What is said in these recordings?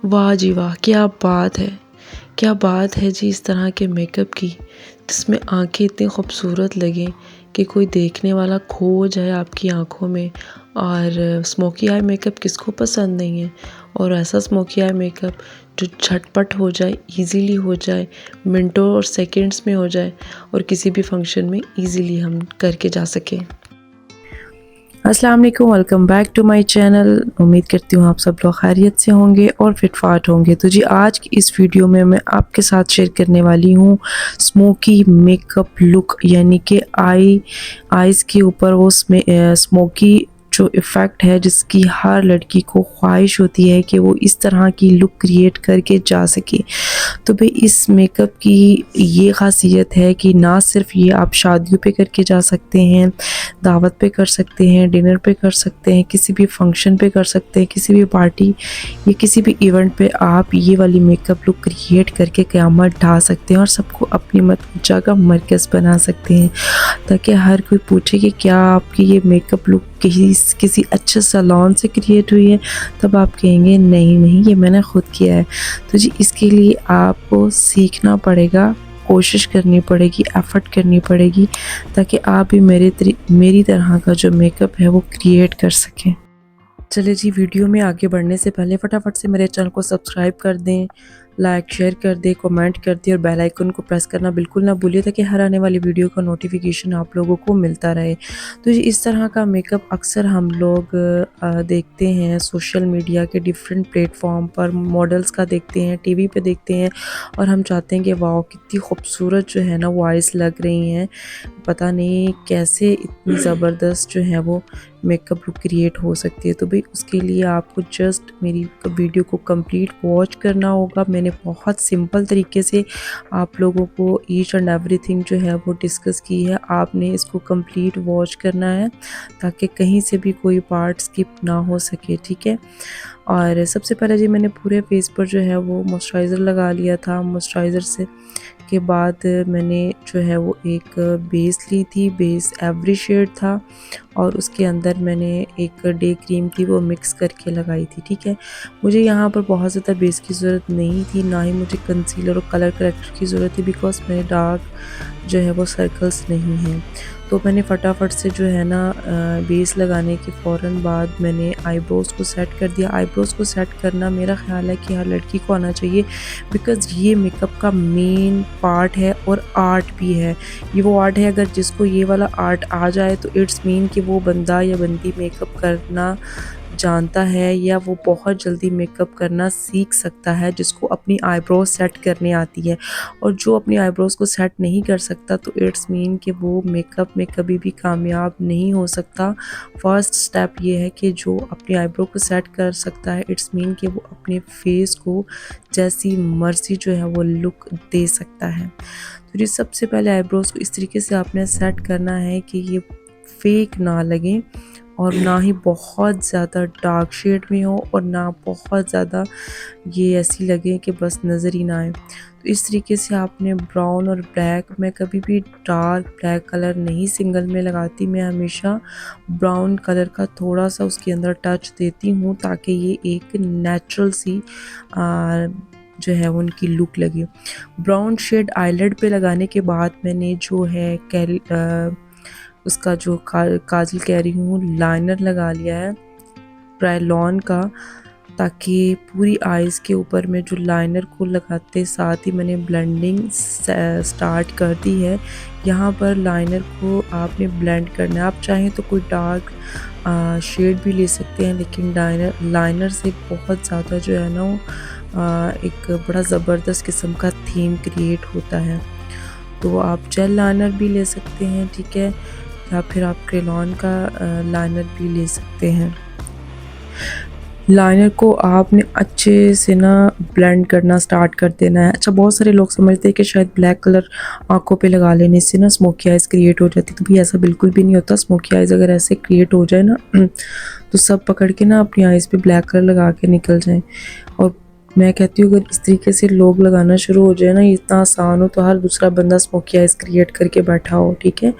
वाह जी वाह! क्या बात है! क्या बात है जी इस तरह के मेकअप की, जिसमें आँखें इतनी खूबसूरत लगें कि कोई देखने वाला खो जाए आपकी आँखों में। और स्मोकी आई मेकअप किसको पसंद नहीं है। और ऐसा स्मोकी आई मेकअप जो झटपट हो जाए, ईज़िली हो जाए, मिनटों और सेकंड्स में हो जाए और किसी भी फंक्शन में ईज़िली हम करके जा सकें। अस्सलाम वालेकुम, welcome back to my channel. उम्मीद करती हूँ आप सब लोग खैरियत से होंगे और फिट-फाट होंगे। तो जी आज की इस वीडियो में मैं आपके साथ शेयर करने वाली हूँ स्मोकी मेकअप लुक, यानी कि आईज़ के ऊपर वो स्मोकी जो इफ़ेक्ट है जिसकी हर लड़की को ख्वाहिश होती है कि वो इस तरह की लुक क्रिएट करके जा सके। तो भाई इस मेकअप की ये ख़ासियत है कि ना सिर्फ ये आप शादियों पे करके जा सकते हैं, दावत पे कर सकते हैं, डिनर पे कर सकते हैं, किसी भी फंक्शन पे कर सकते हैं, किसी भी पार्टी या किसी भी इवेंट पे आप ये वाली मेकअप लुक क्रिएट करके क़यामत ढा सकते हैं और सबको अपनी मत्जा का मरकज़ बना सकते हैं, ताकि हर कोई पूछे कि क्या आपकी ये मेकअप लुक किसी अच्छे सैलून से क्रिएट हुई है, तब आप कहेंगे नहीं नहीं ये मैंने खुद किया है। तो जी इसके लिए आपको सीखना पड़ेगा, कोशिश करनी पड़ेगी, एफ़र्ट करनी पड़ेगी, ताकि आप भी मेरी तरह का जो मेकअप है वो क्रिएट कर सकें। चलिए जी वीडियो में आगे बढ़ने से पहले फटाफट से मेरे चैनल को सब्सक्राइब कर दें, लाइक शेयर कर दें, कमेंट कर दें और बेल आइकन को प्रेस करना बिल्कुल ना भूलिए, ताकि हर आने वाली वीडियो का नोटिफिकेशन आप लोगों को मिलता रहे। तो जी इस तरह का मेकअप अक्सर हम लोग देखते हैं सोशल मीडिया के डिफरेंट प्लेटफॉर्म पर, मॉडल्स का देखते हैं, टीवी पे देखते हैं और हम चाहते हैं कि वाह कितनी खूबसूरत जो है ना वो आइज़ लग रही हैं, पता नहीं कैसे इतनी ज़बरदस्त जो है वो मेकअप लुक क्रिएट हो सकती है। तो भाई उसके लिए आपको जस्ट मेरी वीडियो को कंप्लीट वॉच करना होगा। मैंने बहुत सिंपल तरीके से आप लोगों को ईच एंड एवरीथिंग जो है वो डिस्कस की है। आपने इसको कंप्लीट वॉच करना है ताकि कहीं से भी कोई पार्ट स्किप ना हो सके, ठीक है। और सबसे पहले जी मैंने पूरे फेस पर जो है वो मॉइस्चराइज़र लगा लिया था। मॉइस्चराइज़र से के बाद मैंने जो है वो एक बेस ली थी, बेस एवरी शेड था और उसके अंदर मैंने एक डे क्रीम थी वो मिक्स करके लगाई थी, ठीक है। मुझे यहाँ पर बहुत ज़्यादा बेस की ज़रूरत नहीं थी, ना ही मुझे कंसीलर और कलर करेक्टर की ज़रूरत थी, बिकॉज मेरे डार्क जो है वो सर्कल्स नहीं हैं। तो मैंने फटाफट से जो है ना बेस लगाने के फ़ौरन बाद मैंने आईब्रोज़ को सेट कर दिया। आईब्रोज़ को सेट करना मेरा ख़्याल है कि हर लड़की को आना चाहिए, बिकॉज़ ये मेकअप का मेन पार्ट है और आर्ट भी है। ये वो आर्ट है, अगर जिसको ये वाला आर्ट आ जाए तो इट्स मीन कि वो बंदा या बंदी मेकअप करना जानता है या वो बहुत जल्दी मेकअप करना सीख सकता है, जिसको अपनी आईब्रोज सेट करने आती है। और जो अपनी आईब्रोज को सेट नहीं कर सकता तो इट्स मीन कि वो मेकअप में कभी भी कामयाब नहीं हो सकता। फर्स्ट स्टेप ये है कि जो अपनी आईब्रो को सेट कर सकता है, इट्स मीन कि वो अपने फेस को जैसी मर्जी जो है वो लुक दे सकता है। तो ये सबसे पहले आईब्रोज को इस तरीके से आपने सेट करना है कि ये फेक ना लगे और ना ही बहुत ज़्यादा डार्क शेड में हो और ना बहुत ज़्यादा ये ऐसी लगे कि बस नज़र ही ना आए। तो इस तरीके से आपने ब्राउन और ब्लैक, मैं कभी भी डार्क ब्लैक कलर नहीं सिंगल में लगाती, मैं हमेशा ब्राउन कलर का थोड़ा सा उसके अंदर टच देती हूँ, ताकि ये एक नेचुरल सी जो है वो उनकी लुक लगे। ब्राउन शेड आईलिड पे लगाने के बाद मैंने जो है उसका जो काजल कह रही हूँ लाइनर लगा लिया है क्रायोलॉन का, ताकि पूरी आइज़ के ऊपर में जो लाइनर को लगाते साथ ही मैंने ब्लेंडिंग स्टार्ट कर दी है। यहाँ पर लाइनर को आपने ब्लेंड करना है। आप चाहें तो कोई डार्क शेड भी ले सकते हैं, लेकिन लाइनर से बहुत ज़्यादा जो है ना वो एक बड़ा ज़बरदस्त किस्म का थीम क्रिएट होता है। तो आप जेल लाइनर भी ले सकते हैं, ठीक है, या फिर आप क्रेयॉन का लाइनर भी ले सकते हैं। लाइनर को आपने अच्छे से ना ब्लेंड करना स्टार्ट कर देना है। अच्छा, बहुत सारे लोग समझते हैं कि शायद ब्लैक कलर आंखों पे लगा लेने से ना स्मोकी आइज़ क्रिएट हो जाती, तो भी ऐसा बिल्कुल भी नहीं होता। स्मोकी आइज़ अगर ऐसे क्रिएट हो जाए ना तो सब पकड़ के ना अपनी आइज़ पे ब्लैक कलर लगा के निकल जाएं। और मैं कहती हूँ अगर इस तरीके से लोग लगाना शुरू हो जाए ना, इतना आसान हो, तो हर दूसरा बंदा स्मोकी आइज़ क्रिएट करके बैठा हो, ठीक है।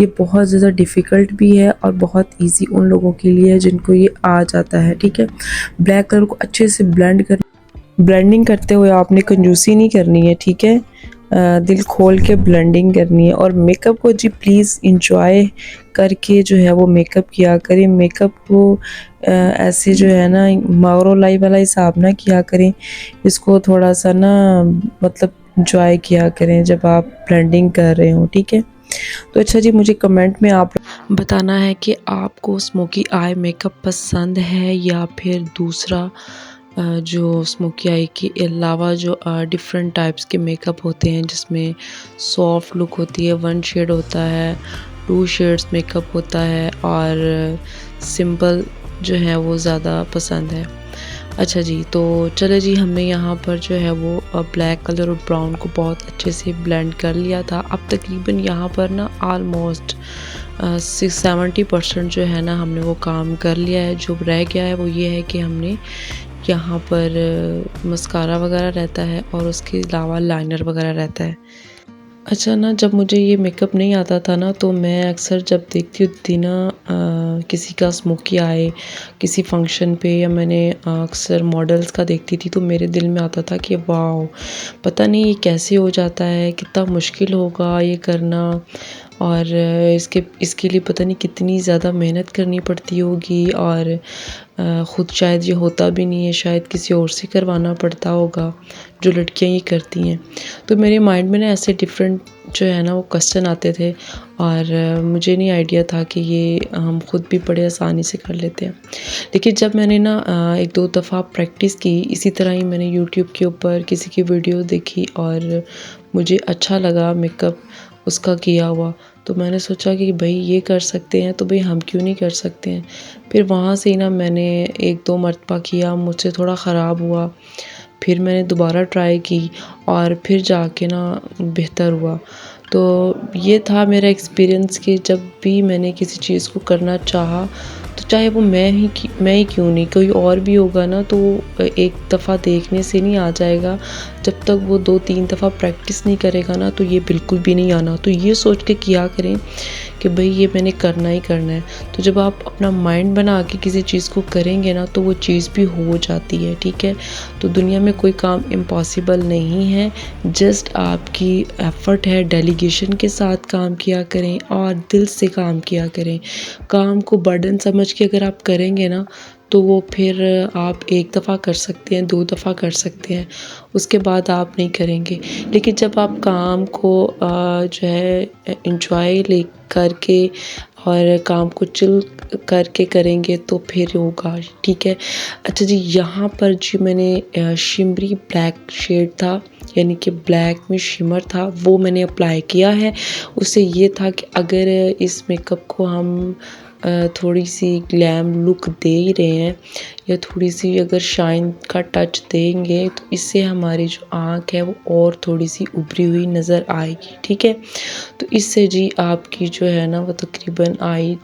ये बहुत ज़्यादा डिफ़िकल्ट भी है और बहुत इजी उन लोगों के लिए है जिनको ये आ जाता है, ठीक है। ब्लैक कलर को अच्छे से ब्लेंड कर ब्लेंडिंग करते हुए आपने कंजूसी नहीं करनी है, ठीक है। दिल खोल के ब्लेंडिंग करनी है। और मेकअप को जी प्लीज़ इंजॉय करके जो है वो मेकअप किया करें। मेकअप को ऐसे जो है ना मारो लाई वाला हिसाब ना किया करें। इसको थोड़ा सा ना मतलब इंजॉय किया करें जब आप ब्लेंडिंग कर रहे हो, ठीक है। तो अच्छा जी, मुझे कमेंट में आप बताना है कि आपको स्मोकी आई मेकअप पसंद है या फिर दूसरा जो स्मोकी आई के अलावा जो डिफरेंट टाइप्स के मेकअप होते हैं जिसमें सॉफ्ट लुक होती है, वन शेड होता है, टू शेड्स मेकअप होता है और सिंपल जो है वो ज़्यादा पसंद है। अच्छा जी, तो चले जी, हमने यहाँ पर जो है वो ब्लैक कलर और ब्राउन को बहुत अच्छे से ब्लेंड कर लिया था। अब तकरीबन यहाँ पर ना ऑलमोस्ट 60-70% जो है ना हमने वो काम कर लिया है। जो रह गया है वो ये है कि हमने यहाँ पर मस्कारा वगैरह रहता है और उसके अलावा लाइनर वगैरह रहता है। अच्छा ना, जब मुझे ये मेकअप नहीं आता था ना तो मैं अक्सर जब देखती थी ना किसी का स्मोकी आए किसी फंक्शन पे या मैंने अक्सर मॉडल्स का देखती थी तो मेरे दिल में आता था कि वाह, पता नहीं ये कैसे हो जाता है, कितना मुश्किल होगा ये करना और इसके लिए पता नहीं कितनी ज़्यादा मेहनत करनी पड़ती होगी और ख़ुद शायद ये होता भी नहीं है, शायद किसी और से करवाना पड़ता होगा जो लड़कियां ये करती हैं। तो मेरे माइंड में ना ऐसे डिफरेंट जो है ना वो क्वेश्चन आते थे और मुझे नहीं आइडिया था कि ये हम खुद भी बड़े आसानी से कर लेते हैं। लेकिन जब मैंने ना एक दो दफ़ा प्रैक्टिस की इसी तरह ही मैंने यूट्यूब के ऊपर किसी की वीडियो देखी और मुझे अच्छा लगा मेकअप उसका किया हुआ, तो मैंने सोचा कि भाई ये कर सकते हैं तो भाई हम क्यों नहीं कर सकते हैं। फिर वहाँ से ही ना मैंने एक दो मरतबा किया, मुझसे थोड़ा ख़राब हुआ, फिर मैंने दोबारा ट्राई की और फिर जाके ना बेहतर हुआ। तो ये था मेरा एक्सपीरियंस कि जब भी मैंने किसी चीज़ को करना चाहा तो चाहे वो मैं ही क्यों नहीं, कोई और भी होगा ना तो एक दफ़ा देखने से नहीं आ जाएगा। जब तक वो 2-3 दफ़ा प्रैक्टिस नहीं करेगा ना तो ये बिल्कुल भी नहीं आना। तो ये सोच के किया करें कि भाई ये मैंने करना ही करना है। तो जब आप अपना माइंड बना के किसी चीज़ को करेंगे ना तो वो चीज़ भी हो जाती है, ठीक है। तो दुनिया में कोई काम इम्पॉसिबल नहीं है, जस्ट आपकी एफ़र्ट है, डेलीगेशन के साथ काम किया करें और दिल से काम किया करें। काम को बर्डन समझ के अगर आप करेंगे ना तो वो फिर आप एक दफ़ा कर सकते हैं, 2 दफ़ा कर सकते हैं, उसके बाद आप नहीं करेंगे। लेकिन जब आप काम को जो है एन्जॉय ले करके और काम को चिल करके करेंगे तो फिर होगा, ठीक है। अच्छा जी, यहाँ पर जी मैंने शिमरी ब्लैक शेड था यानी कि ब्लैक में शिमर था वो मैंने अप्लाई किया है। उससे ये था कि अगर इस मेकअप को हम थोड़ी सी ग्लैम लुक दे ही रहे हैं या थोड़ी सी अगर शाइन का टच देंगे तो इससे हमारी जो आँख है वो और थोड़ी सी उभरी हुई नज़र आएगी, ठीक है। तो इससे जी आपकी जो है ना वो तकरीबन आई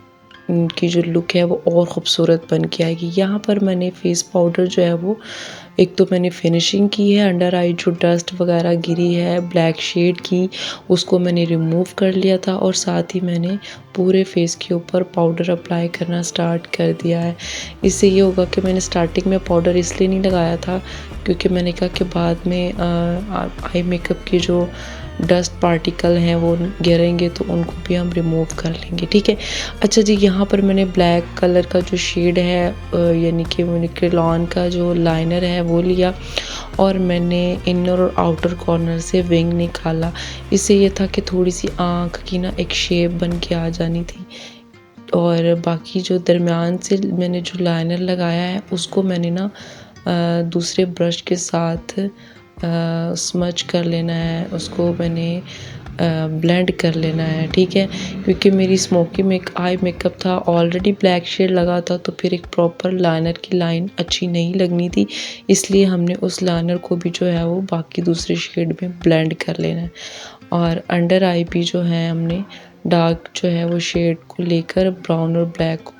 की जो लुक है वो और ख़ूबसूरत बन के आएगी। यहाँ पर मैंने फेस पाउडर जो है वो एक तो मैंने फिनिशिंग की है, अंडर आई जो डस्ट वगैरह गिरी है ब्लैक शेड की उसको मैंने रिमूव कर लिया था और साथ ही मैंने पूरे फेस के ऊपर पाउडर अप्लाई करना स्टार्ट कर दिया है। इससे ये होगा कि मैंने स्टार्टिंग में पाउडर इसलिए नहीं लगाया था क्योंकि मैंने कहा कि बाद में आई मेकअप की जो डस्ट पार्टिकल हैं वो गिरेंगे तो उनको भी हम रिमूव कर लेंगे, ठीक है। अच्छा जी, यहाँ पर मैंने ब्लैक कलर का जो शेड है यानी कि मैंने क्रेलॉन का जो लाइनर है वो लिया और मैंने इनर और आउटर कॉर्नर से विंग निकाला। इससे ये था कि थोड़ी सी आँख की ना एक शेप बन के आ जानी थी और बाकी जो दरमियान से मैंने जो लाइनर लगाया है उसको मैंने ना दूसरे ब्रश के साथ स्मच कर लेना है, उसको मैंने ब्लेंड कर लेना है, ठीक है। क्योंकि मेरी स्मोकी आई मेकअप था, ऑलरेडी ब्लैक शेड लगा था तो फिर एक प्रॉपर लाइनर की लाइन अच्छी नहीं लगनी थी, इसलिए हमने उस लाइनर को भी जो है वो बाकी दूसरे शेड में ब्लेंड कर लेना है। और अंडर आई भी जो है हमने डार्क जो है वो शेड को लेकर ब्राउन और ब्लैक को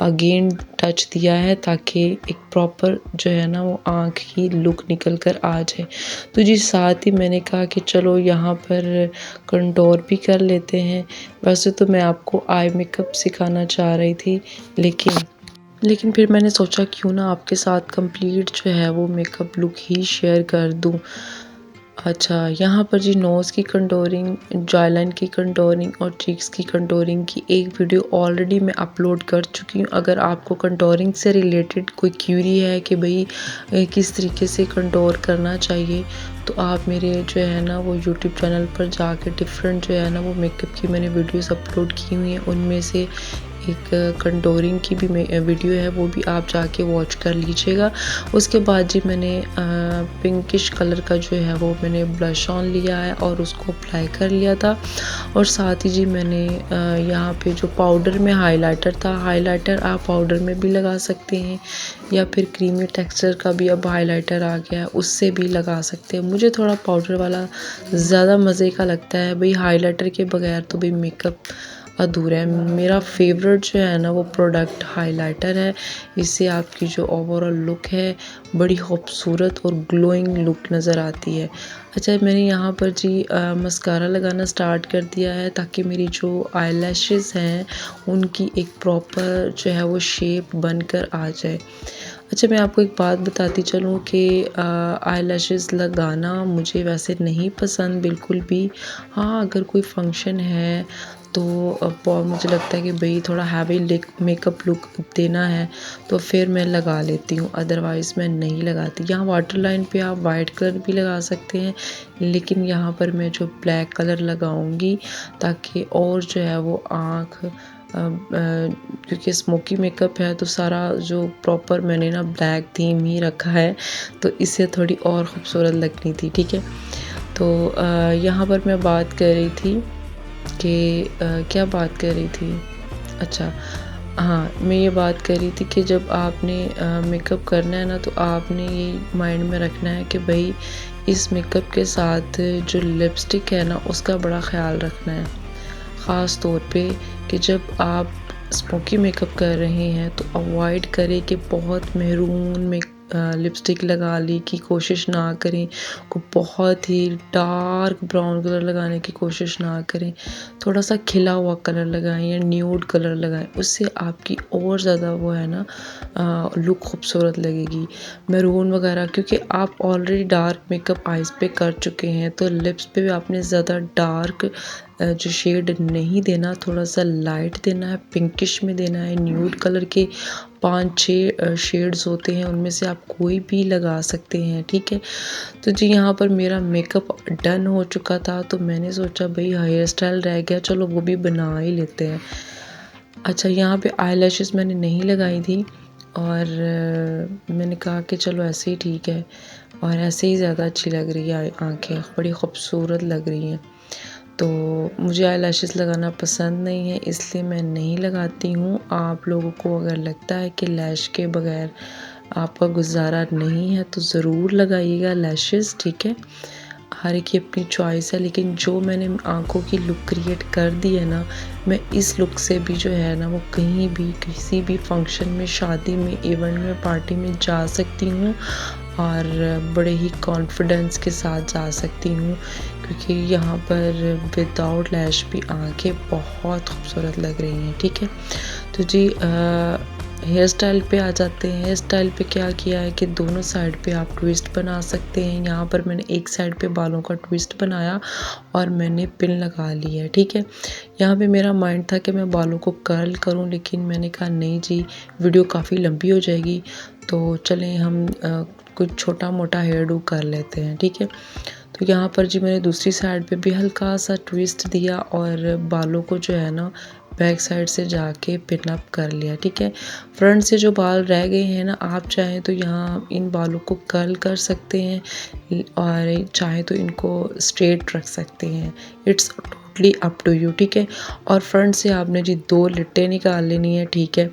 अगेन टच दिया है ताकि एक प्रॉपर जो है ना वो आँख की लुक निकल कर आ जाए। तो जी साथ ही मैंने कहा कि चलो यहाँ पर कंटूर भी कर लेते हैं। वैसे तो मैं आपको आई मेकअप सिखाना चाह रही थी लेकिन लेकिन फिर मैंने सोचा क्यों ना आपके साथ कंप्लीट जो है वो मेकअप लुक ही शेयर कर दूं। अच्छा, यहाँ पर जी नोज़ की कंटूरिंग, जॉयलाइन की कंटूरिंग और चीक्स की कंटूरिंग की एक वीडियो ऑलरेडी मैं अपलोड कर चुकी हूँ। अगर आपको कंटूरिंग से रिलेटेड कोई क्यूरी है कि भाई किस तरीके से कंटूर करना चाहिए, तो आप मेरे जो है ना वो यूट्यूब चैनल पर जाके डिफरेंट जो है ना वो मेकअप की मैंने वीडियोस अपलोड की हुई हैं। उनमें से एक कंटूरिंग की भी वीडियो है, वो भी आप जाके वॉच कर लीजिएगा। उसके बाद जी मैंने पिंकिश कलर का जो है वो मैंने ब्लश ऑन लिया है और उसको अप्लाई कर लिया था। और साथ ही जी मैंने यहाँ पे जो पाउडर में हाइलाइटर था, हाइलाइटर आप पाउडर में भी लगा सकते हैं या फिर क्रीमी टेक्सचर का भी अब हाइलाइटर आ गया है, उससे भी लगा सकते हैं। मुझे थोड़ा पाउडर वाला ज़्यादा मज़े का लगता है। भाई हाइलाइटर के बगैर तो भाई मेकअप अधूरा है। मेरा फेवरेट जो है ना वो प्रोडक्ट हाइलाइटर है। इससे आपकी जो ओवरऑल लुक है बड़ी खूबसूरत और ग्लोइंग लुक नज़र आती है। अच्छा, मैंने यहाँ पर जी मस्कारा लगाना स्टार्ट कर दिया है ताकि मेरी जो आईलैशेस हैं उनकी एक प्रॉपर जो है वो शेप बनकर आ जाए। अच्छा, मैं आपको एक बात बताती चलूँ कि आईलैशेस लगाना मुझे वैसे नहीं पसंद बिल्कुल भी। हाँ, अगर कोई फंक्शन है तो मुझे लगता है कि भाई थोड़ा हैवी मेकअप लुक देना है तो फिर मैं लगा लेती हूँ, अदरवाइज़ मैं नहीं लगाती। यहाँ वाटर लाइन पे आप वाइट कलर भी लगा सकते हैं, लेकिन यहाँ पर मैं जो ब्लैक कलर लगाऊंगी ताकि और जो है वो आँख क्योंकि स्मोकी मेकअप है तो सारा जो प्रॉपर मैंने ना ब्लैक थीम ही रखा है, तो इससे थोड़ी और ख़ूबसूरत लगनी थी। ठीक है, तो यहाँ पर मैं बात कर रही थी कि क्या बात कर रही थी, अच्छा हाँ, मैं ये बात कर रही थी कि जब आपने मेकअप करना है ना तो आपने ये माइंड में रखना है कि भाई इस मेकअप के साथ जो लिपस्टिक है ना उसका बड़ा ख्याल रखना है। ख़ास तौर पे कि जब आप स्मोकी मेकअप कर रहे हैं तो अवॉइड करें कि बहुत मेहरून में लिपस्टिक लगा ली की कोशिश ना करें, को बहुत ही डार्क ब्राउन कलर लगाने की कोशिश ना करें। थोड़ा सा खिला हुआ कलर लगाएं या न्यूड कलर लगाएं, उससे आपकी और ज़्यादा वो है ना लुक खूबसूरत लगेगी। मैरून वगैरह क्योंकि आप ऑलरेडी डार्क मेकअप आइज़ पे कर चुके हैं तो लिप्स पे भी आपने ज़्यादा डार्क जो शेड नहीं देना, थोड़ा सा लाइट देना है, पिंकिश में देना है। न्यूड कलर के 5-6 शेड्स होते हैं, उनमें से आप कोई भी लगा सकते हैं। ठीक है, तो जी यहाँ पर मेरा मेकअप डन हो चुका था तो मैंने सोचा भाई हेयर स्टाइल रह गया, चलो वो भी बना ही लेते हैं। अच्छा, यहाँ पे आईलैशेस मैंने नहीं लगाई थी और मैंने कहा कि चलो ऐसे ही ठीक है, और ऐसे ही ज़्यादा अच्छी लग रही है, आँखें बड़ी खूबसूरत लग रही हैं। तो मुझे आईलैशेस लगाना पसंद नहीं है इसलिए मैं नहीं लगाती हूँ। आप लोगों को अगर लगता है कि लैश के बगैर आपका गुजारा नहीं है तो ज़रूर लगाइएगा लैशेस। ठीक है, हर एक की अपनी चॉइस है, लेकिन जो मैंने आँखों की लुक क्रिएट कर दी है ना, मैं इस लुक से भी जो है ना वो कहीं भी किसी भी फंक्शन में, शादी में, इवेंट में, पार्टी में जा सकती हूँ और बड़े ही कॉन्फिडेंस के साथ जा सकती हूँ क्योंकि यहाँ पर विदाउट लैश भी आँखें बहुत खूबसूरत लग रही हैं। ठीक है, तो जी हेयर स्टाइल पे आ जाते हैं। हेयर स्टाइल पे क्या किया है कि दोनों साइड पे आप ट्विस्ट बना सकते हैं। यहाँ पर मैंने एक साइड पे बालों का ट्विस्ट बनाया और मैंने पिन लगा ली है। ठीक है, यहाँ पे मेरा माइंड था कि मैं बालों को कर्ल करूँ, लेकिन मैंने कहा नहीं जी, वीडियो काफ़ी लंबी हो जाएगी, तो चलें हम कुछ छोटा मोटा हेयर डू कर लेते हैं। ठीक है, तो यहाँ पर जी मैंने दूसरी साइड पे भी हल्का सा ट्विस्ट दिया और बालों को जो है ना बैक साइड से जाके पिन अप कर लिया। ठीक है, फ्रंट से जो बाल रह गए हैं ना, आप चाहें तो यहाँ इन बालों को कर्ल कर सकते हैं और चाहें तो इनको स्ट्रेट रख सकते हैं। It's totally up to you. ठीक है, और फ्रंट से आपने जी 2 लिट्टें निकाल लेनी है। ठीक है,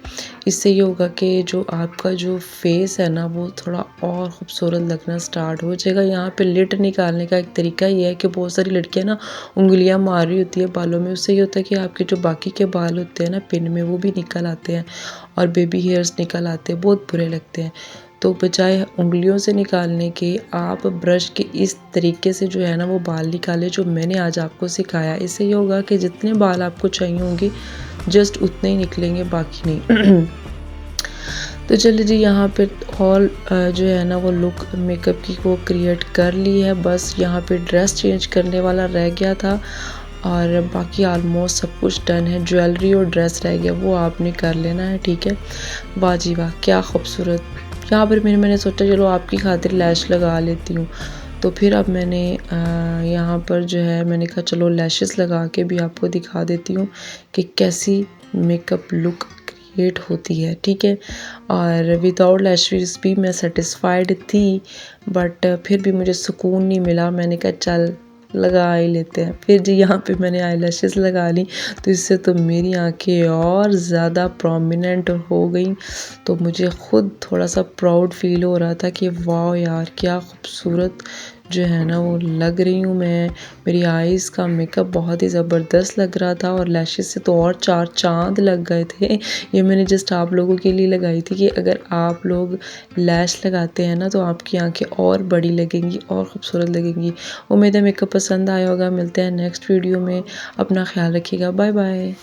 इससे ये होगा कि जो आपका जो फेस है ना वो थोड़ा और ख़ूबसूरत लगना स्टार्ट हो जाएगा। यहाँ पे लिट निकालने का एक तरीका ये है कि बहुत सारी लड़कियाँ ना उंगलियाँ मार रही होती है बालों में, उससे ये होता है कि आपके जो बाकी के बाल होते हैं ना पिन में, वो भी निकल आते हैं और बेबी हेयर्स निकल आते हैं, बहुत बुरे लगते हैं। तो बजाय उंगलियों से निकालने के आप ब्रश के इस तरीके से जो है ना वो बाल निकालें जो मैंने आज आपको सिखाया। इससे ये होगा कि जितने बाल आपको चाहिए होंगे जस्ट उतने ही निकलेंगे, बाकी नहीं। तो चलिए जी, यहाँ पे हॉल जो है ना वो लुक मेकअप की वो क्रिएट कर ली है। बस यहाँ पे ड्रेस चेंज करने वाला रह गया था और बाकी ऑलमोस्ट सब कुछ डन है। ज्वेलरी और ड्रेस रह गया, वो आपने कर लेना है, ठीक है। वाह जी वाह, क्या खूबसूरत। यहाँ पर मैंने सोचा चलो आपकी खातिर लैश लगा लेती हूँ। तो फिर अब मैंने यहाँ पर जो है मैंने कहा चलो लैशेस लगा के भी आपको दिखा देती हूँ कि कैसी मेकअप लुक क्रिएट होती है, ठीक है। और विदाउट लैशेस भी मैं सेटिस्फाइड थी, बट फिर भी मुझे सुकून नहीं मिला। मैंने कहा चल लगा ही लेते हैं। फिर जी यहाँ पे मैंने आई लैशेस लगा ली, तो इससे तो मेरी आंखें और ज़्यादा प्रोमिनेंट हो गई। तो मुझे ख़ुद थोड़ा सा प्राउड फील हो रहा था कि वाह यार क्या खूबसूरत जो है ना वो लग रही हूँ मैं। मेरी आईज़ का मेकअप बहुत ही ज़बरदस्त लग रहा था और लैशेस से तो और चार चांद लग गए थे। ये मैंने जस्ट आप लोगों के लिए लगाई थी कि अगर आप लोग लैश लगाते हैं ना तो आपकी आंखें और बड़ी लगेंगी और ख़ूबसूरत लगेंगी। उम्मीद है मेकअप पसंद आया होगा। मिलते हैं नेक्स्ट वीडियो में। अपना ख्याल रखिएगा। Bye bye.